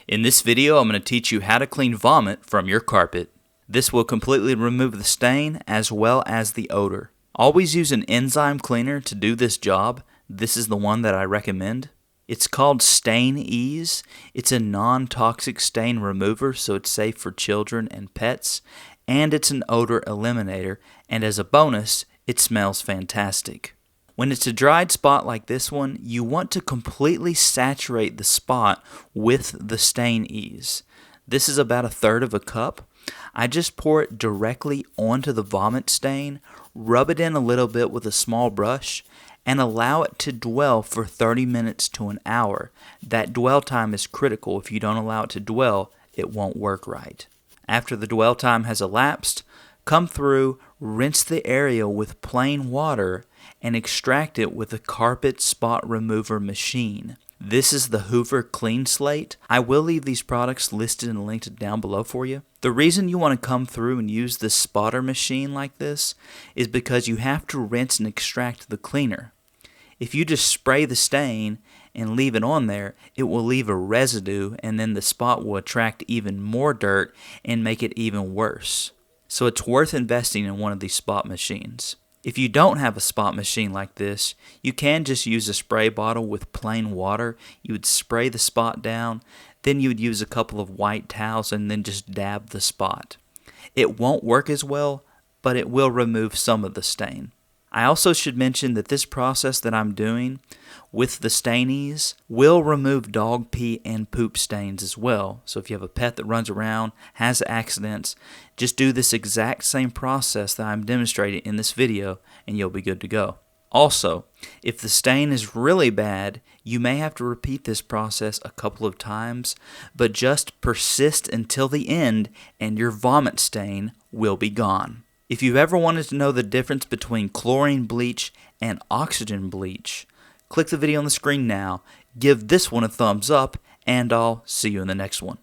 In this video, I'm going to teach you how to clean vomit from your carpet. This will completely remove the stain as well as the odor. Always use an enzyme cleaner to do this job. This is the one that I recommend. It's called 𝗖𝗟𝗘𝗔𝗡𝗢. It's a non-toxic stain remover, so it's safe for children and pets. And it's an odor eliminator, and as a bonus, it smells fantastic. When it's a dried spot like this one, you want to completely saturate the spot with the 𝗖𝗟𝗘𝗔𝗡𝗢. This is about 1/3 of a cup. I just pour it directly onto the vomit stain, rub it in a little bit with a small brush, and allow it to dwell for 30 minutes to an hour. That dwell time is critical. If you don't allow it to dwell, it won't work right. After the dwell time has elapsed, come through, rinse the area with plain water, and extract it with a carpet spot remover machine. This is the Hoover Clean Slate. I will leave these products listed and linked down below for you. The reason you want to come through and use this spotter machine like this is because you have to rinse and extract the cleaner. If you just spray the stain and leave it on there, it will leave a residue, and then the spot will attract even more dirt and make it even worse. So it's worth investing in one of these spot machines. If you don't have a spot machine like this, you can just use a spray bottle with plain water. You would spray the spot down, then you would use a couple of white towels and then just dab the spot. It won't work as well, but it will remove some of the stain. I also should mention that this process that I'm doing with the 𝗖𝗟𝗘𝗔𝗡𝗢 will remove dog pee and poop stains as well. So if you have a pet that runs around, has accidents, just do this exact same process that I'm demonstrating in this video and you'll be good to go. Also, if the stain is really bad, you may have to repeat this process a couple of times, but just persist until the end and your vomit stain will be gone. If you've ever wanted to know the difference between chlorine bleach and oxygen bleach, click the video on the screen now, give this one a thumbs up, and I'll see you in the next one.